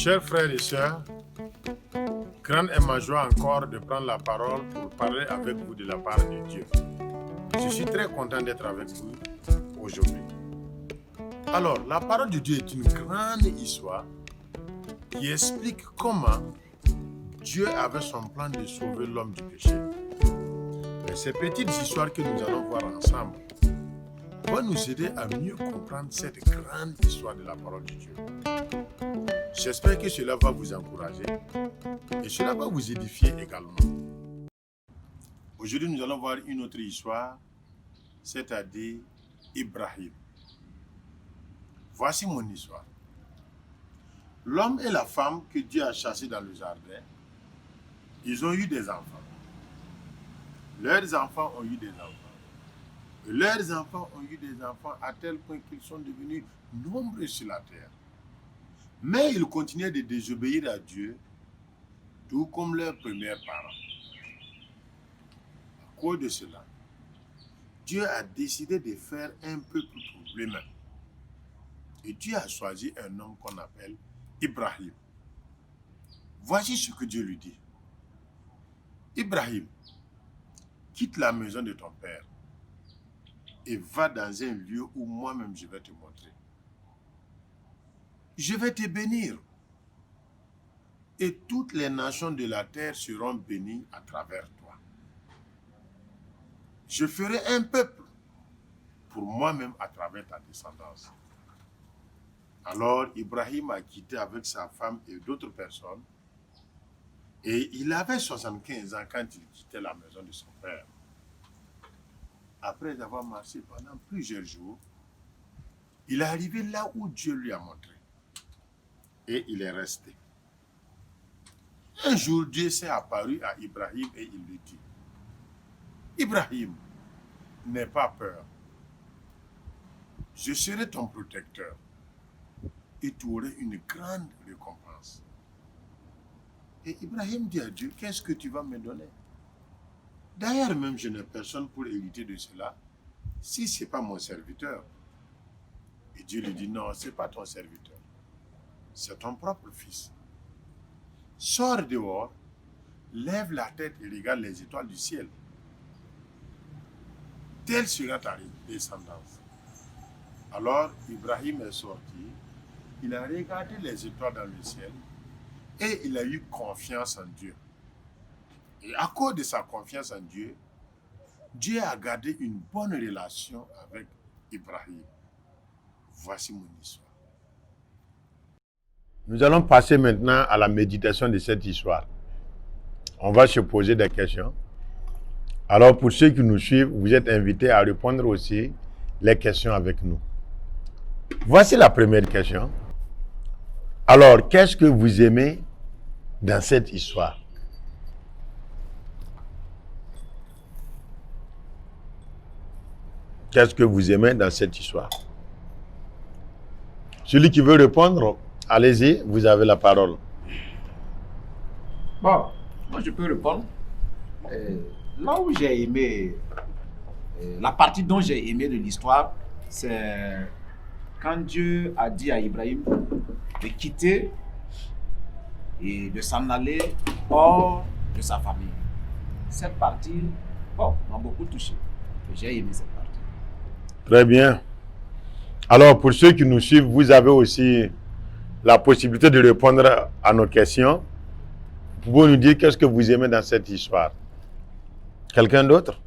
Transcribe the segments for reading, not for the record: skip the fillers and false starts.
Chers frères et sœurs, grande est ma joie encore de prendre la parole pour parler avec vous de la part de Dieu. Je suis très content d'être avec vous aujourd'hui. Alors, la parole de Dieu est une grande histoire qui explique comment Dieu avait son plan de sauver l'homme du péché. Mais ces petites histoires que nous allons voir ensemble vont nous aider à mieux comprendre cette grande histoire de la parole de Dieu. J'espère que cela va vous encourager et cela va vous édifier également. Aujourd'hui, nous allons voir une autre histoire, c'est-à-dire Ibrahim. Voici mon histoire. L'homme et la femme que Dieu a chassés dans le jardin, ils ont eu des enfants. Leurs enfants ont eu des enfants. Et leurs enfants ont eu des enfants à tel point qu'ils sont devenus nombreux sur la terre. Mais ils continuaient de désobéir à Dieu, tout comme leurs premiers parents. À cause de cela, Dieu a décidé de faire un peuple pour lui-même. Et Dieu a choisi un homme qu'on appelle Ibrahim. Voici ce que Dieu lui dit. Ibrahim, quitte la maison de ton père et va dans un lieu où moi-même je vais te montrer. Je vais te bénir et toutes les nations de la terre seront bénies à travers toi. Je ferai un peuple pour moi-même à travers ta descendance. Alors Ibrahim a quitté avec sa femme et d'autres personnes et il avait 75 ans quand il quittait la maison de son père. Après avoir marché pendant plusieurs jours, il est arrivé là où Dieu lui a montré. Et il est resté. Un jour, Dieu s'est apparu à Ibrahim et il lui dit, Ibrahim, n'aie pas peur. Je serai ton protecteur et tu auras une grande récompense. Et Ibrahim dit à Dieu, qu'est-ce que tu vas me donner? D'ailleurs, même je n'ai personne pour hériter de cela, si ce n'est pas mon serviteur. Et Dieu lui dit, non, ce n'est pas ton serviteur. C'est ton propre fils. Sors dehors, lève la tête et regarde les étoiles du ciel. Telle sera ta descendance. Alors, Ibrahim est sorti, il a regardé les étoiles dans le ciel et il a eu confiance en Dieu. Et à cause de sa confiance en Dieu, Dieu a gardé une bonne relation avec Ibrahim. Voici mon histoire. Nous allons passer maintenant à la méditation de cette histoire. On va se poser des questions. Alors pour ceux qui nous suivent, vous êtes invités à répondre aussi les questions avec nous. Voici la première question. Alors, qu'est-ce que vous aimez dans cette histoire? Qu'est-ce que vous aimez dans cette histoire? Celui qui veut répondre, allez-y, vous avez la parole. Bon, moi je peux répondre. Là où j'ai aimé, la partie dont j'ai aimé de l'histoire, c'est quand Dieu a dit à Ibrahim de quitter et de s'en aller hors de sa famille. Cette partie, bon, m'a beaucoup touché. J'ai aimé cette partie. Très bien. Alors, pour ceux qui nous suivent, vous avez aussi la possibilité de répondre à nos questions. Vous pouvez nous dire qu'est-ce que vous aimez dans cette histoire. Quelqu'un d'autre?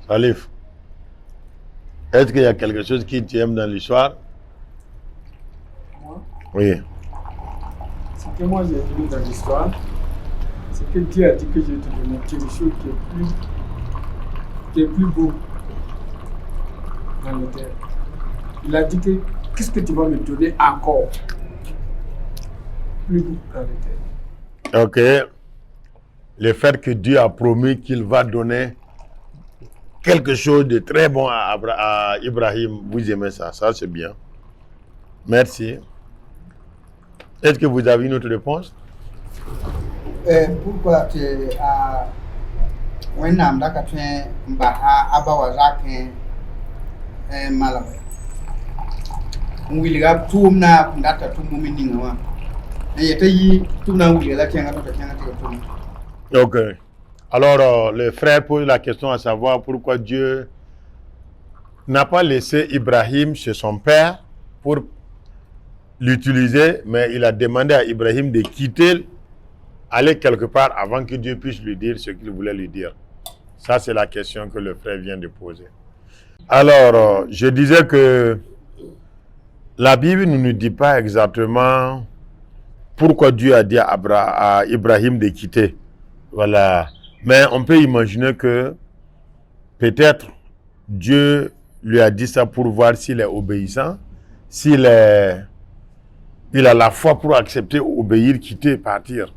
Salif, est-ce qu'il y a quelque chose qui t'aime dans l'histoire? Moi, Oui. ce que moi j'ai aimé dans l'histoire, c'est que Dieu a dit que je vais te donner quelque chose qui est plus beau dans la terre. Il a dit que qu'est-ce que tu vas me donner encore plus beau dans la terre. Ok. Le fait que Dieu a promis qu'il va donner quelque chose de très bon à Ibrahim, vous aimez ça, ça c'est bien. Merci. Est-ce que vous avez une autre réponse? Pourquoi tu as un homme qui a fait un abawazakin Malawi. Ngwiliga tumna ngata tumumininga wa. Yete yi tumna ngwiliga tianga to tianga to. Ok. Alors, le frère pose la question à savoir pourquoi Dieu n'a pas laissé Ibrahim chez son père pour l'utiliser, mais il a demandé à Ibrahim de quitter, aller quelque part avant que Dieu puisse lui dire ce qu'il voulait lui dire. Ça, c'est la question que le frère vient de poser. Alors, je disais que la Bible ne nous dit pas exactement pourquoi Dieu a dit à Ibrahim de quitter. Voilà. Mais on peut imaginer que peut-être Dieu lui a dit ça pour voir s'il est obéissant, il a la foi pour accepter, obéir, quitter, partir.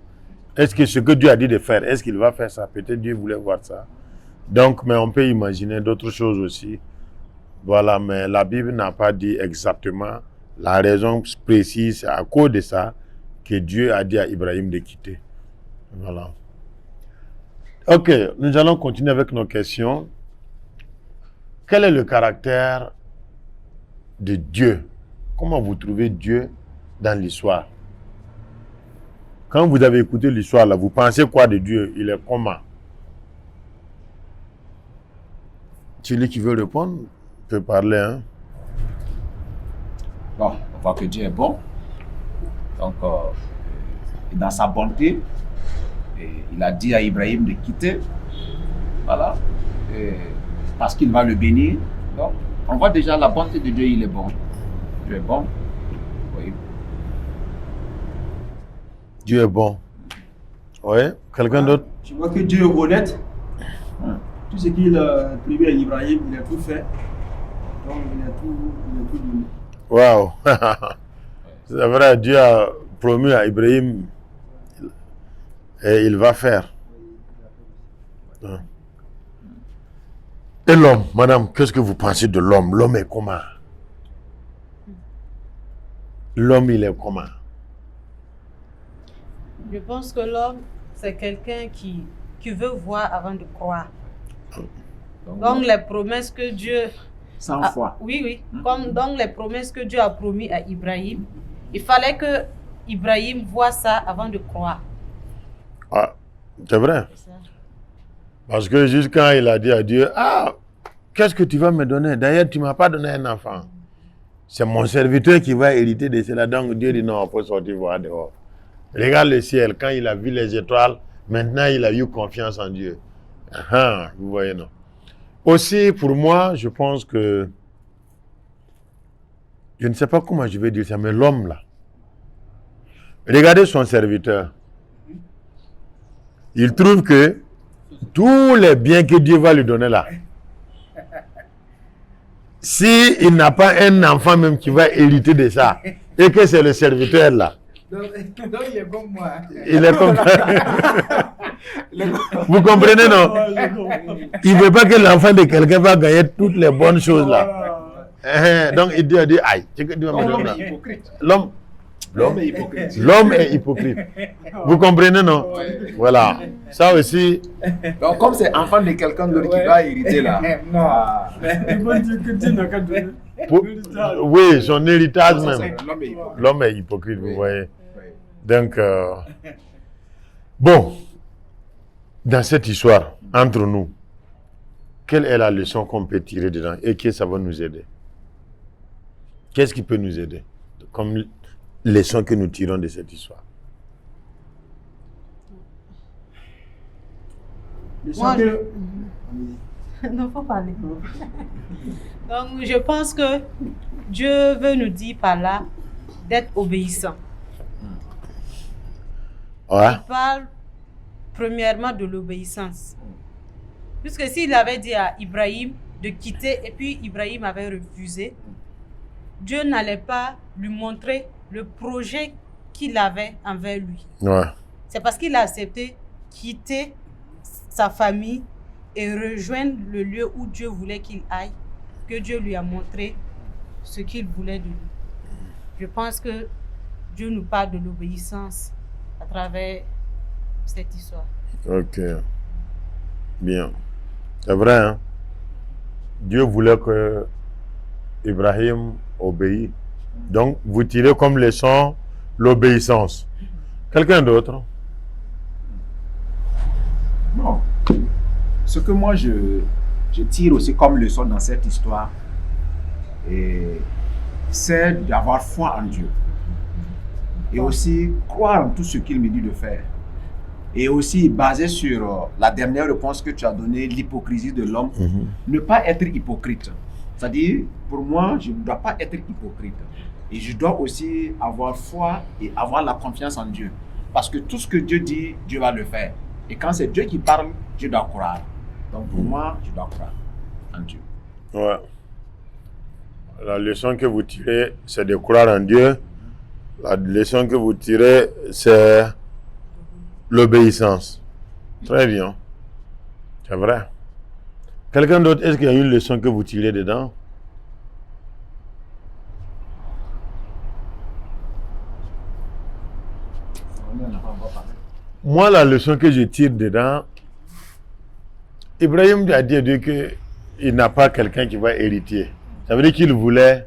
Est-ce que ce que Dieu a dit de faire, est-ce qu'il va faire ça? Peut-être Dieu voulait voir ça. Donc, mais on peut imaginer d'autres choses aussi. Voilà, mais la Bible n'a pas dit exactement la raison précise à cause de ça que Dieu a dit à Ibrahim de quitter. Voilà. Ok, nous allons continuer avec nos questions. Quel est le caractère de Dieu? Comment vous trouvez Dieu dans l'histoire? Quand vous avez écouté l'histoire, là, vous pensez quoi de Dieu? Il est comment? Celui qui veut répondre peut parler. Hein? Bon, on voit que Dieu est bon. Donc, dans sa bonté, il a dit à Ibrahim de quitter. Voilà. Parce qu'il va le bénir. Donc, on voit déjà la bonté de Dieu, il est bon. Dieu est bon. Oui. Dieu est bon. Oui. Quelqu'un d'autre? Je vois que Dieu est honnête. Tout ce qu'il a promis à Ibrahim, il a tout fait. Donc, il a tout donné. Waouh! C'est vrai, Dieu a promis à Ibrahim et il va faire. Et l'homme, madame, qu'est-ce que vous pensez de l'homme? L'homme est comment? L'homme, il est comment? Je pense que l'homme, c'est quelqu'un qui veut voir avant de croire. Donc les promesses que Dieu... Sans foi. Oui. Donc les promesses que Dieu a promis à Ibrahim, il fallait que Ibrahim voit ça avant de croire. Ah, c'est vrai. Parce que juste quand il a dit à Dieu, qu'est-ce que tu vas me donner? D'ailleurs, tu ne m'as pas donné un enfant. C'est mon serviteur qui va hériter de cela. Donc Dieu dit non, il faut sortir voir dehors. Regarde le ciel, quand il a vu les étoiles, maintenant il a eu confiance en Dieu. Vous voyez, non? Aussi, pour moi, je pense que, je ne sais pas comment je vais dire ça, mais l'homme là, regardez son serviteur. Il trouve que tous les biens que Dieu va lui donner là, si il n'a pas un enfant même qui va hériter de ça, et que c'est le serviteur là, Donc il est comme moi. il est comme vous comprenez, non? Il ne veut pas que l'enfant de quelqu'un va gagner toutes les bonnes choses là. Donc il dit, aïe, L'homme est hypocrite. L'homme est hypocrite. L'homme est hypocrite. Vous comprenez, non? Voilà. Ça aussi. Donc, comme c'est enfant de quelqu'un d'autre qui va hériter là. Il faut dire que Dieu n'a qu'à donner. Oui, son héritage même. L'homme est hypocrite. L'homme est hypocrite, vous voyez. Donc, bon, dans cette histoire, entre nous, quelle est la leçon qu'on peut tirer dedans et que ça va nous aider? Qu'est-ce qui peut nous aider comme leçon que nous tirons de cette histoire? Moi, non, faut parler. Donc, je pense que Dieu veut nous dire par là d'être obéissant. Ouais. Il parle premièrement de l'obéissance. Puisque s'il avait dit à Ibrahim de quitter et puis Ibrahim avait refusé, Dieu n'allait pas lui montrer le projet qu'il avait envers lui. Ouais. C'est parce qu'il a accepté quitter sa famille et rejoindre le lieu où Dieu voulait qu'il aille, que Dieu lui a montré ce qu'il voulait de lui. Je pense que Dieu nous parle de l'obéissance à travers cette histoire. Ok. Bien. C'est vrai, hein? Dieu voulait que Ibrahim obéit. Donc, vous tirez comme leçon l'obéissance. Quelqu'un d'autre? Non. Ce que moi je tire aussi comme leçon dans cette histoire, c'est d'avoir foi en Dieu. Et aussi croire en tout ce qu'il me dit de faire. Et aussi basé sur la dernière réponse que tu as donnée, l'hypocrisie de l'homme, ne pas être hypocrite. C'est-à-dire, pour moi, je ne dois pas être hypocrite. Et je dois aussi avoir foi et avoir la confiance en Dieu. Parce que tout ce que Dieu dit, Dieu va le faire. Et quand c'est Dieu qui parle, je dois croire. Donc pour moi, je dois croire en Dieu. Ouais. La leçon que vous tirez, c'est de croire en Dieu. La leçon que vous tirez, c'est l'obéissance. Très bien. C'est vrai. Quelqu'un d'autre, est-ce qu'il y a une leçon que vous tirez dedans? Moi, la leçon que je tire dedans, Ibrahim a dit à Dieu qu'il n'a pas quelqu'un qui va hériter. Ça veut dire qu'il voulait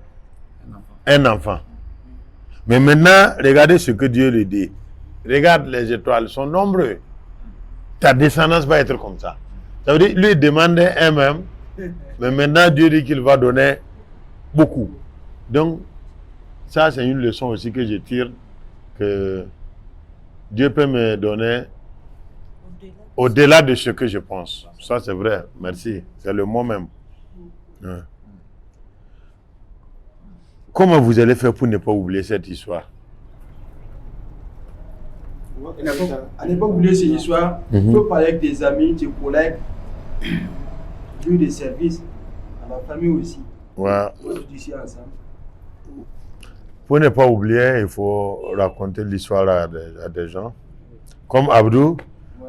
un enfant. Mais maintenant, regardez ce que Dieu lui dit. Regarde, les étoiles sont nombreuses. Ta descendance va être comme ça. Ça veut dire lui demandait un même, mais maintenant Dieu dit qu'il va donner beaucoup. Donc, ça c'est une leçon aussi que je tire, que Dieu peut me donner au-delà de ce que je pense. Ça c'est vrai, merci. C'est le mot même. Ouais. Comment vous allez faire pour ne pas oublier cette histoire? À ne pas oublier cette histoire, il faut parler avec tes amis, tes collègues, lieu de service, à la famille aussi. Ouais. Ici ensemble. Pour ne pas oublier, il faut raconter l'histoire à des gens. Comme Abdou,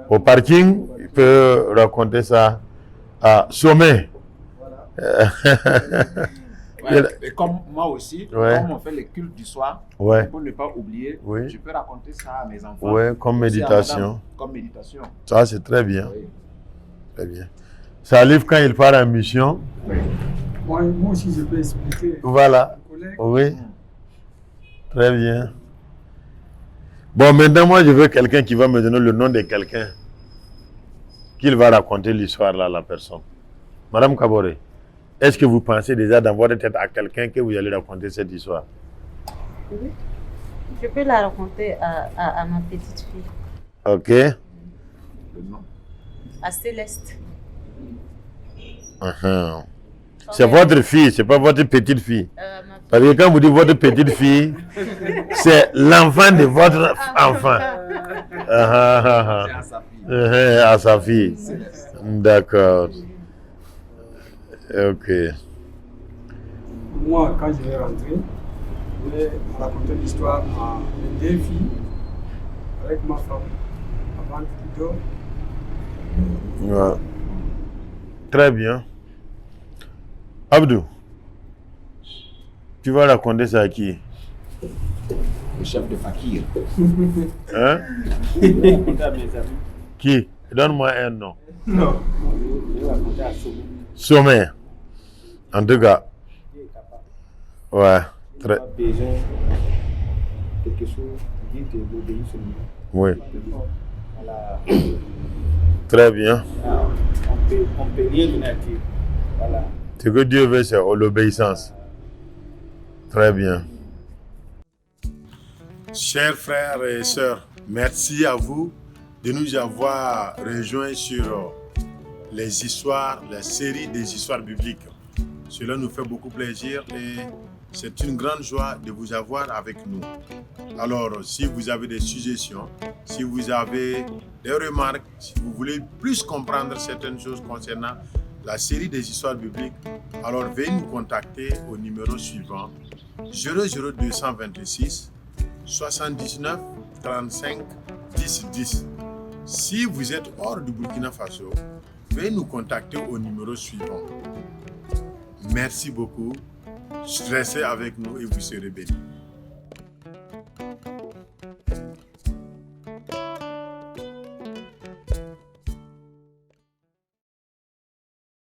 au parking, il peut raconter ça à Sommet. Voilà. Et comme moi aussi, comme on fait les cultes du soir, pour ne pas oublier, je peux raconter ça à mes enfants. Oui, comme méditation. Madame, comme méditation. Ça, c'est très bien. Oui. Très bien. Ça arrive quand il part en mission. Moi aussi, je peux expliquer. Voilà. Oui. Très bien. Bon, maintenant, moi, je veux quelqu'un qui va me donner le nom de quelqu'un qu'il va raconter l'histoire là à la personne. Madame Kabore, est-ce que vous pensez déjà d'envoyer tête à quelqu'un que vous allez raconter cette histoire? Oui. Je peux la raconter à ma petite fille. Ok. Le nom. À Céleste. C'est votre fille, c'est pas votre petite fille. Parce que quand vous dites votre petite fille, c'est l'enfant de votre enfant. C'est à sa fille. À sa fille. D'accord. Ok. Moi, quand je vais rentrer, je vais raconter l'histoire à mes 2 filles avec ma femme avant qu'ils dorment. Ouais. Très bien. Abdou, tu vas raconter ça à qui? Le chef de Fakir. Hein? À mes amis. Qui? Donne-moi un nom. Non. Je vais raconter à Sommet. Sommet. En tout cas. Ouais. Il a besoin de quelque chose, dit de l'obéir seulement. Oui. Voilà. Très bien. On peut rien donner à Dieu. Voilà. Ce que Dieu veut, c'est l'obéissance. Très bien. Chers frères et sœurs, merci à vous de nous avoir rejoints sur les histoires, la série des histoires bibliques. Cela nous fait beaucoup plaisir et c'est une grande joie de vous avoir avec nous. Alors, si vous avez des suggestions, si vous avez des remarques, si vous voulez plus comprendre certaines choses concernant la série des histoires bibliques, alors veuillez nous contacter au numéro suivant 00226 79 35 10 10. Si vous êtes hors du Burkina Faso, veuillez nous contacter au numéro suivant. Merci beaucoup. Restez avec nous et vous serez bénis.